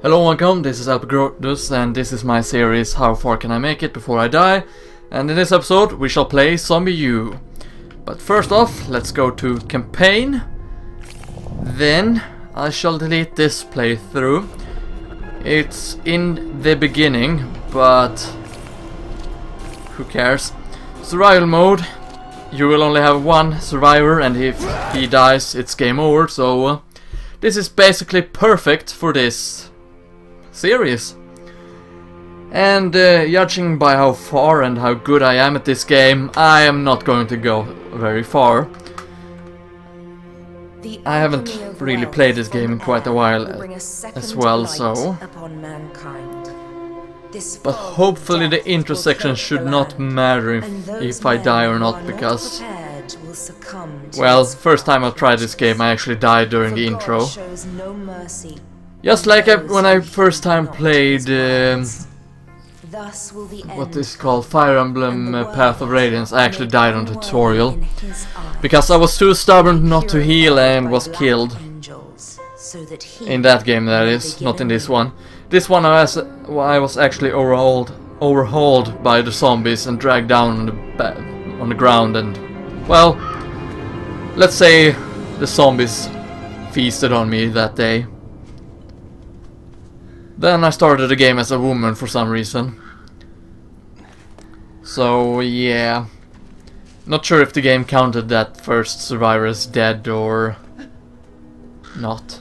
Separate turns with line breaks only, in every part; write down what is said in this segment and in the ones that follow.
Hello, welcome, this is LPGrodus and this is my series How Far Can I Make It Before I Die, and in this episode we shall play ZombiU. But first off, let's go to campaign, then I shall delete this playthrough. It's in the beginning, but who cares. Survival mode, you will only have one survivor and if he dies it's game over, so this is basically perfect for this series. And judging by how far and how good I am at this game, I am not going to go very far. I haven't really played this game in quite a while as well, so... But hopefully the intro section should not matter if I die or not, because... Well, first time I tried this game I actually died during the intro. Just like when I first time played what is called Fire Emblem Path of Radiance, I actually died on the tutorial because I was too stubborn not to heal and was killed. In that game, that is, not in this one. This one I was actually overhauled by the zombies and dragged down on the ground, and well, let's say the zombies feasted on me that day. Then I started the game as a woman for some reason. So yeah, not sure if the game counted that first survivor as dead or not.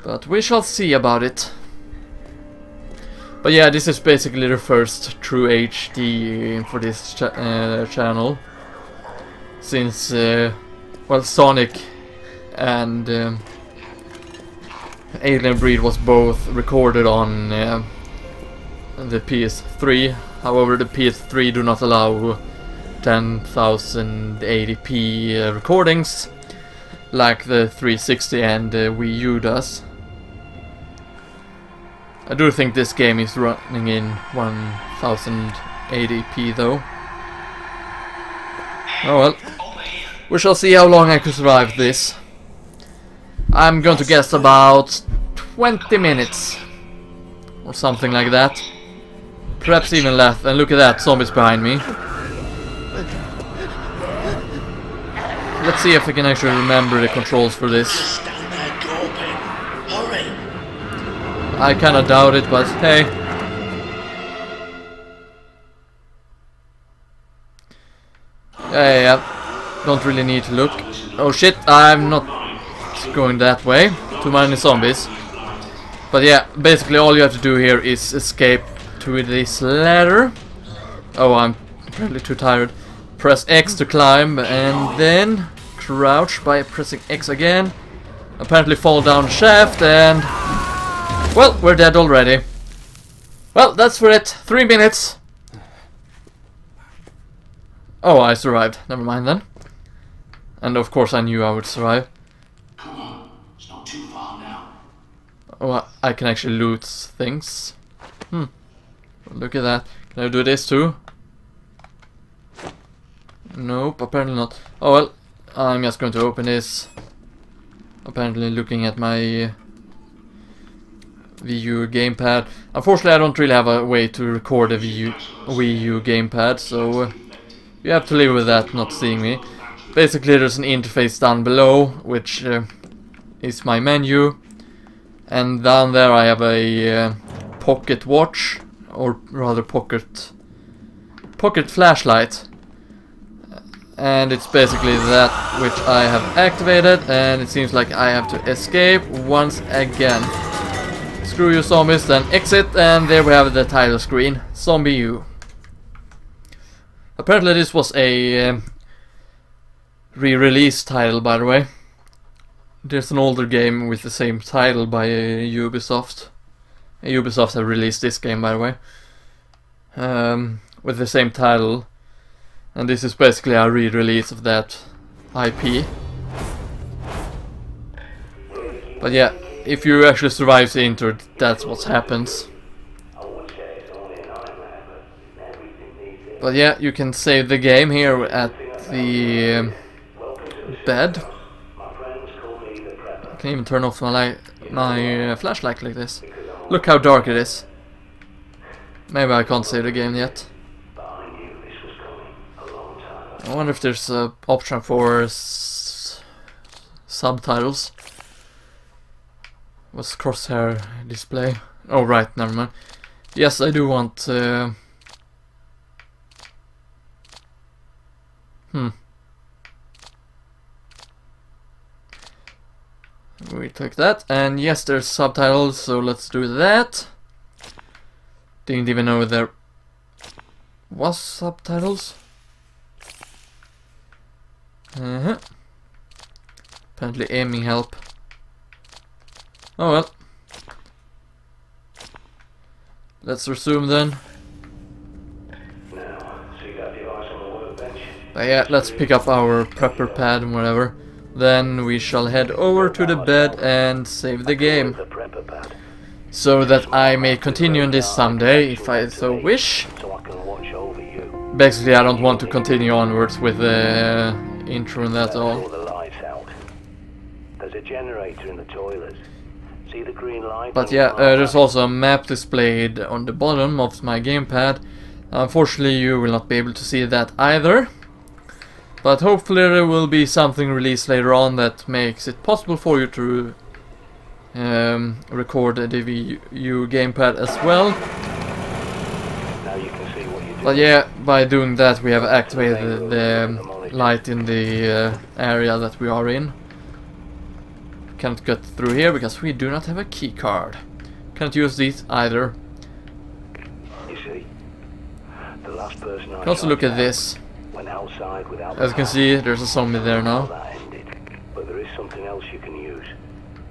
But we shall see about it. But yeah, this is basically the first true HD for this channel. Since, well, Sonic and Alien Breed was both recorded on the PS3. However, the PS3 do not allow 1080p recordings like the 360 and the Wii U does. I do think this game is running in 1080p though. Oh well, we shall see how long I can survive this. I'm going to guess about 20 minutes or something like that. Perhaps even less. And look at that, zombies behind me. Let's see if I can actually remember the controls for this. I kinda doubt it, but hey. Yeah, don't really need to look. Oh shit, I'm not going that way. Too many zombies. But yeah, basically all you have to do here is escape to this ladder. Oh, I'm apparently too tired. Press X to climb and then crouch by pressing X again. Apparently fall down the shaft and... Well, we're dead already. Well, that's for it. 3 minutes. Oh, I survived. Never mind then. And of course I knew I would survive. Oh, I can actually loot things. Look at that. Can I do this too? Nope, apparently not. Oh well, I'm just going to open this. Apparently looking at my Wii U gamepad. Unfortunately I don't really have a way to record a Wii U gamepad, so you have to live with that, not seeing me. Basically there's an interface down below, which is my menu. And down there I have a pocket watch, or rather pocket flashlight. And it's basically that which I have activated, and it seems like I have to escape once again. Screw you zombies, then exit, and there we have the title screen, ZombiU. Apparently this was a re-release title, by the way. There's an older game with the same title by Ubisoft. Ubisoft have released this game, by the way, with the same title, and this is basically a re-release of that IP. But yeah, if you actually survive the intro, that's what happens. But yeah, you can save the game here at the bed. I can even turn off my light. my flashlight like this. Look how dark it is. Maybe I can't save the game yet. I wonder if there's an option for subtitles. What's crosshair display? Oh right, never mind. Yes, I do want... We click that, and yes, there's subtitles, so let's do that. Didn't even know there was subtitles. Apparently aiming help. Oh well. Let's resume then. But yeah, let's pick up our prepper pad and whatever. Then we shall head over to the bed and save the game. So that I may continue on this someday, if I so wish. Basically, I don't want to continue onwards with the intro and that all.
There's a generator in the toilets. See the green light?
But yeah, there's also a map displayed on the bottom of my gamepad. Unfortunately, you will not be able to see that either. But hopefully there will be something released later on that makes it possible for you to record the Wii U gamepad as well.
Now you can see what you do.
But yeah, by doing that we have activated the light in the area that we are in. Can't get through here because we do not have a key card. Can't use these either.
You see, the last person I
can also look at this.
went outside without
As you can see, there's a zombie there now.
But there is something else you can use.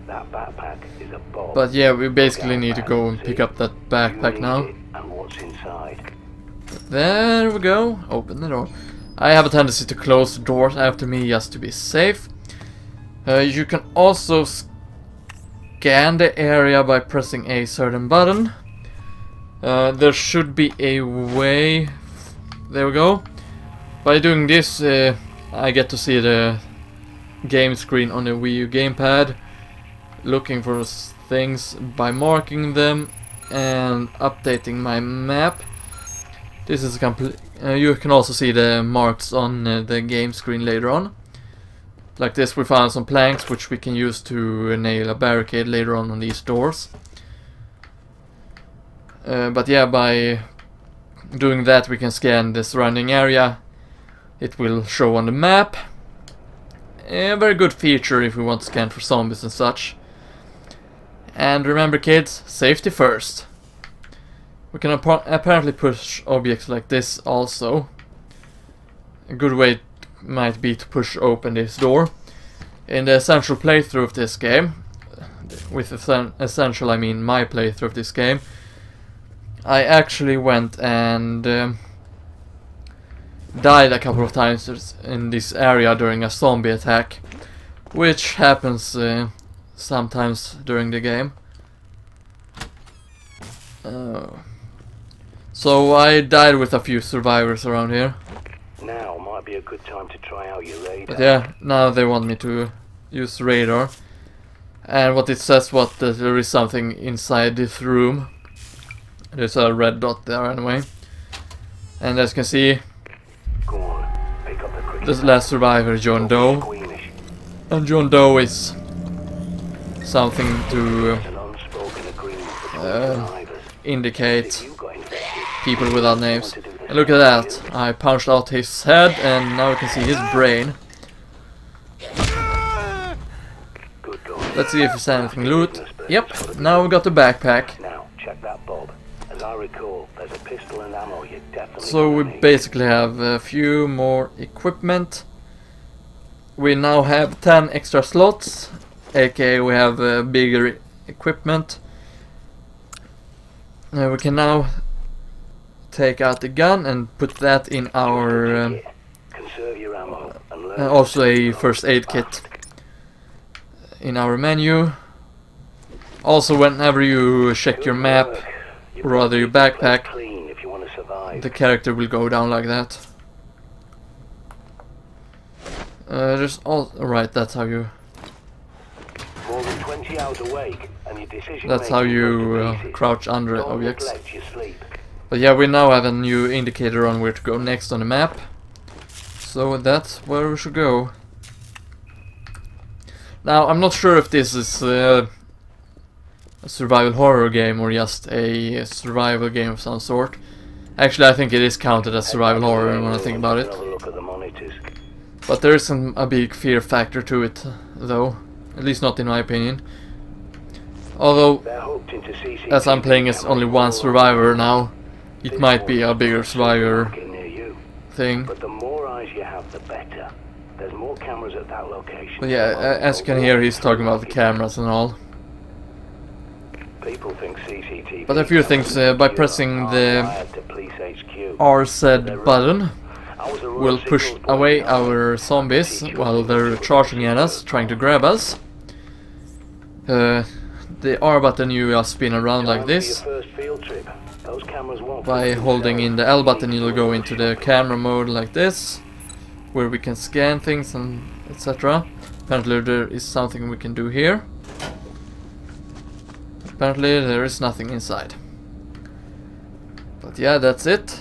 That backpack is a bomb.
But yeah, we basically need to go and pick up that backpack now.
And what's inside.
There we go. Open the door. I have a tendency to close the doors after me just to be safe. You can also scan the area by pressing a certain button. There should be a way. There we go. By doing this, I get to see the game screen on the Wii U gamepad, looking for things by marking them and updating my map. This is complete. You can also see the marks on the game screen later on. Like this, we found some planks which we can use to nail a barricade later on these doors. But yeah, by doing that we can scan the surrounding area. It will show on the map. A very good feature if we want to scan for zombies and such. And remember kids, safety first. We can apparently push objects like this also. A good way might be to push open this door. In the essential playthrough of this game, with essential I mean my playthrough of this game, I actually went and died a couple of times in this area during a zombie attack, which happens sometimes during the game. So I died with a few survivors around here.
Now might be a good time to try out your radar.
But yeah, now they want me to use radar. And what it says what that there is something inside this room. There's a red dot there anyway. And as you can see,
Go on, pick up the quick.
this last survivor, John Doe.
Squeamish.
And John Doe is something to
An unspoken agreement between survivors.
indicate
You got infected.
people without names. And look at that, I punched out his head and now you can see his brain.
Good going.
Let's see if there's anything loot. Yep, now we got the backpack.
Now check that bob. As I recall, there's a pistol and ammo you definitely.
So we
need.
basically have a few more equipment. We now have 10 extra slots, aka we have bigger equipment. We can now take out the gun and put that in our
Conserve your ammo and learn
also a first aid kit in our menu. Also, whenever you check your map, or rather your backpack,
clean if you want to survive.
the character will go down like that. There's all right. That's how you.
More than 20 20 hours awake, and your decision
That's how you crouch under objects. But yeah, we now have a new indicator on where to go next on the map. So that's where we should go. Now, I'm not sure if this is a survival horror game or just a survival game of some sort. Actually, I think it is counted as survival horror when I think about it. But there isn't a big fear factor to it, though. At least not in my opinion. Although, as I'm playing as only one survivor now, it might be a bigger survivor thing.
But the more eyes you have, the better. There's more cameras at that location.
But yeah, as you can hear, he's talking about the cameras and all.
People think CCTV.
But a few things, by pressing the RZ button, we'll push away our zombies while they're charging at us, trying to grab us. The R button, you just spin around like this. By holding in the L button, you'll go into the camera mode like this, where we can scan things and etc. Apparently there is something we can do here. Apparently there is nothing inside. But yeah, that's it.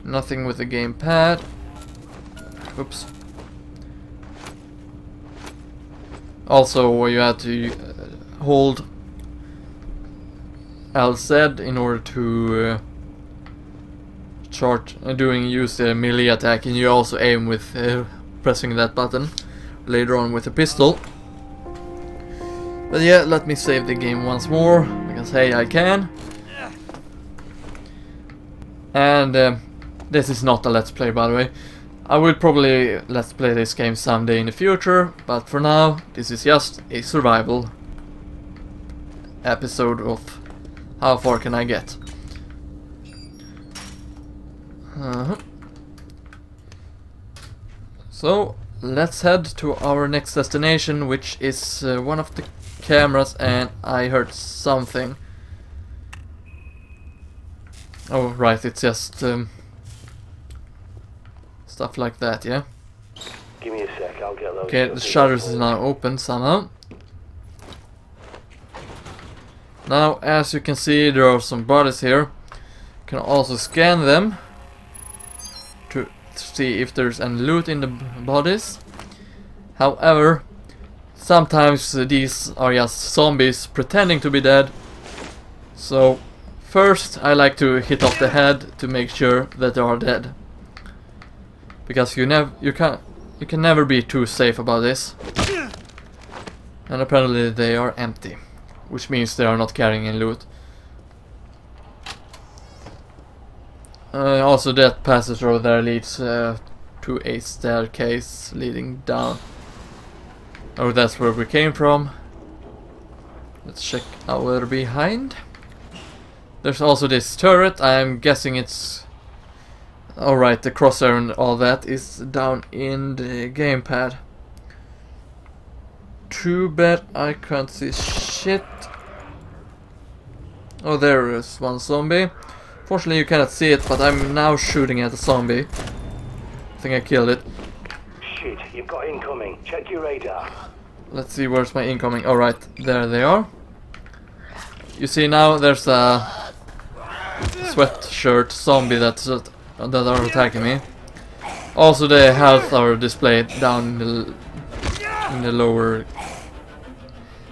Nothing with the gamepad. Oops. Also, you had to hold LZ in order to use the melee attack, and you also aim with pressing that button later on with a pistol. But yeah, let me save the game once more, because hey, I can. And this is not a let's play, by the way. I will probably let's play this game someday in the future, but for now, this is just a survival episode of how far can I get. So, let's head to our next destination, which is one of the cameras, and I heard something. Oh, right, it's just stuff like that, yeah?
Give me a sec, I'll get those.
Okay, the shutters is now open somehow. Now, as you can see, there are some bodies here. You can also scan them to see if there's any loot in the bodies. However, sometimes these are just zombies pretending to be dead. So, first I like to hit off the head to make sure that they are dead. Because you can never be too safe about this. And apparently they are empty, which means they are not carrying any loot. Also, that passage over there leads to a staircase leading down. Oh, that's where we came from. Let's check out where behind. There's also this turret. I'm guessing it's... Alright, the crosshair and all that is down in the gamepad. Too bad I can't see shit. Oh, there is one zombie. Fortunately you cannot see it, but I'm now shooting at a zombie. I think I killed it.
Shit, you've got incoming. Check your radar.
Let's see, where's my incoming? Alright, there they are. You see now there's a sweatshirt zombie that are attacking me. Also the health are displayed down in the lower...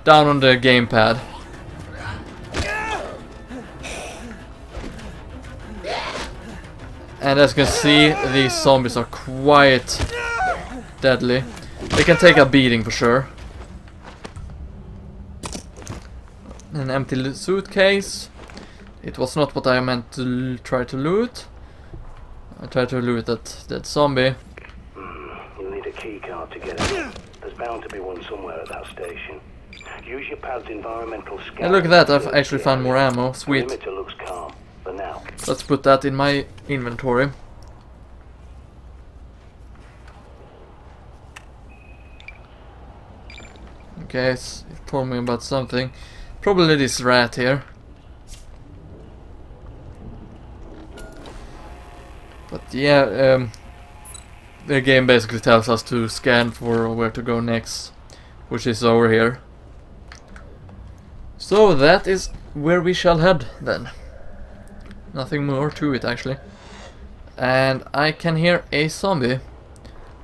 down on the gamepad. And as you can see, these zombies are quite deadly. They can take a beating for sure. An empty suitcase. It was not what I meant to try to loot. I tried to loot that zombie.
You'll need a key card to get out. There's bound to be one somewhere at that station. Use your pad's environmental scan.
Hey, look at that, I've actually found more ammo. Sweet.
The perimeter looks calm, for now.
Let's put that in my inventory. Okay, it told me about something. Probably this rat here. But yeah, the game basically tells us to scan for where to go next, which is over here. So that is where we shall head then. Nothing more to it actually. And I can hear a zombie.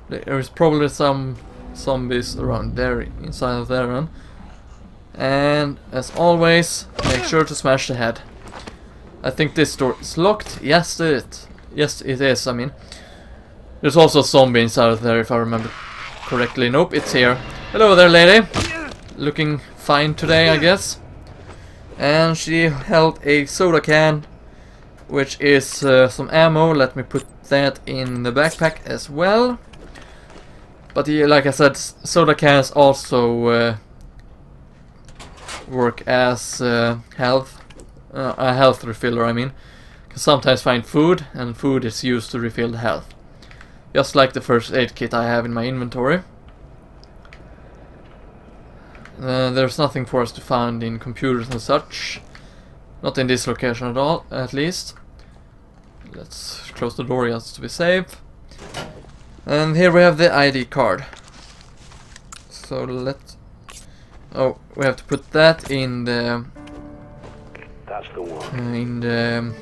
There is probably some zombies around there, inside of there one. And as always, make sure to smash the head. I think this door is locked. Yes it is, I mean. There's also a zombie inside of there if I remember correctly. Nope, it's here. Hello there, lady. Looking fine today, I guess. And she held a soda can, which is some ammo. Let me put that in the backpack as well. But yeah, like I said, soda cans also work as a health refiller, I mean. You can sometimes find food, and food is used to refill the health. Just like the first aid kit I have in my inventory. There's nothing for us to find in computers and such. Not in this location at all, at least. Let's close the door just to be safe. And here we have the ID card. So oh, we have to put that in the...
That's the one.
In the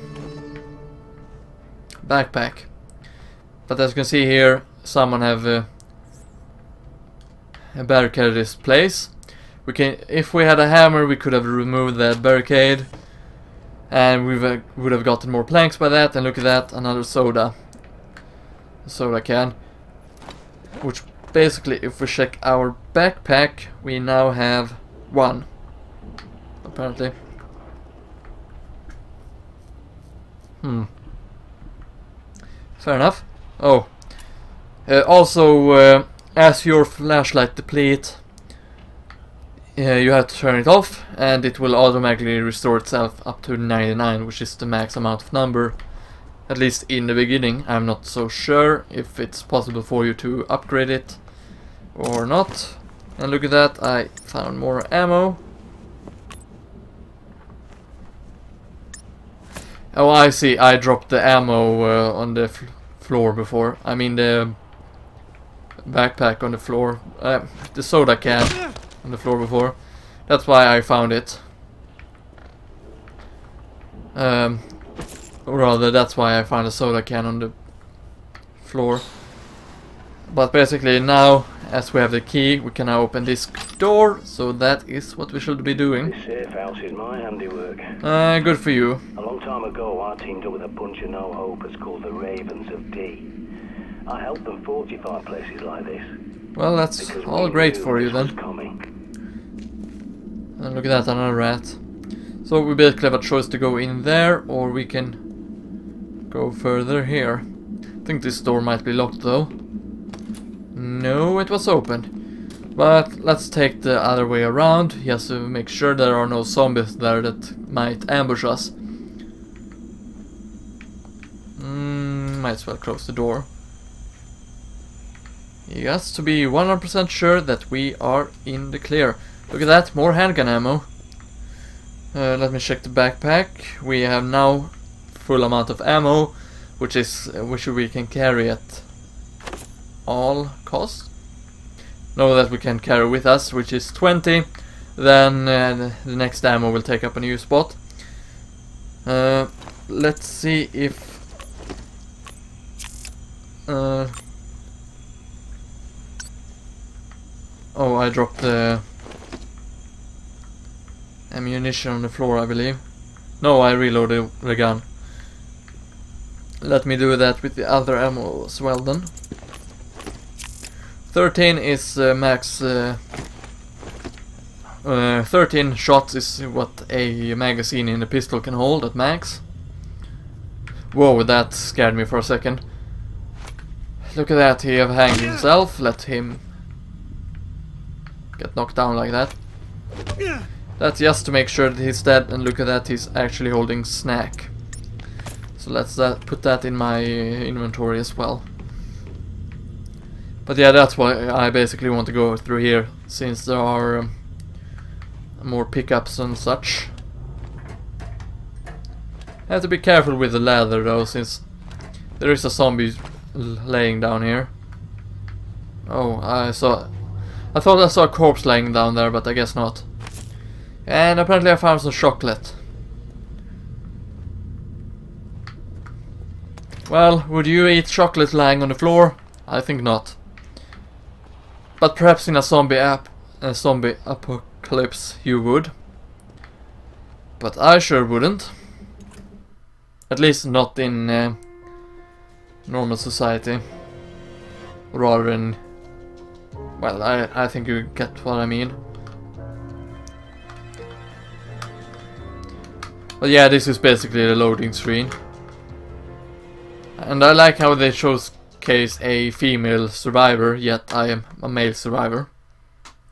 backpack. But as you can see here, someone have barricaded this place. We can, if we had a hammer, we could have removed that barricade, and we would have gotten more planks by that. And look at that, another soda can. Which basically, if we check our backpack, we now have one. Apparently. Fair enough. Oh. Also, as your flashlight depletes, you have to turn it off, and it will automatically restore itself up to 99, which is the max amount of number. At least in the beginning. I'm not so sure if it's possible for you to upgrade it or not. And look at that, I found more ammo. Oh, I see, I dropped the ammo on the floor before. I mean the backpack on the floor. The soda can on the floor before. That's why I found it. Or rather, that's why I found a soda can on the floor. But basically now, as we have the key, we can now open this door. So that is what we should be doing.
This safe house is my handiwork.
Good for you.
A long time ago, I teamed up with a bunch of no-hopers called the Ravens of D. I helped them fortify places like this.
Well, that's all great for you then. And look at that, another rat. So we basically have a choice to go in there, or we can go further here. I think this door might be locked though. No, it was open. But let's take the other way around, just to make sure there are no zombies there that might ambush us. Might as well close the door. Just to be 100% sure that we are in the clear. Look at that, more handgun ammo. Let me check the backpack. We have now full amount of ammo, which we can carry at all costs. Know that we can carry with us, which is 20. Then the next ammo will take up a new spot. Let's see if oh, I dropped the ammunition on the floor, I believe. No, I reloaded the gun. Let me do that with the other ammo as well then. 13 is max. 13 shots is what a magazine in a pistol can hold at max. Whoa, that scared me for a second. Look at that, he have hanged himself. Let him get knocked down like that. That's just to make sure that he's dead, and look at that, he's actually holding snack. So let's put that in my inventory as well. But yeah, that's why I basically want to go through here, since there are more pickups and such. I have to be careful with the ladder though, since there is a zombie laying down here. Oh, I thought I saw a corpse laying down there, but I guess not. And apparently I found some chocolate. Well, would you eat chocolate lying on the floor? I think not. But perhaps in a zombie apocalypse you would. But I sure wouldn't. At least not in normal society. Rather than... Well, I think you get what I mean. But yeah, this is basically the loading screen. And I like how they showcase a female survivor, yet I am a male survivor.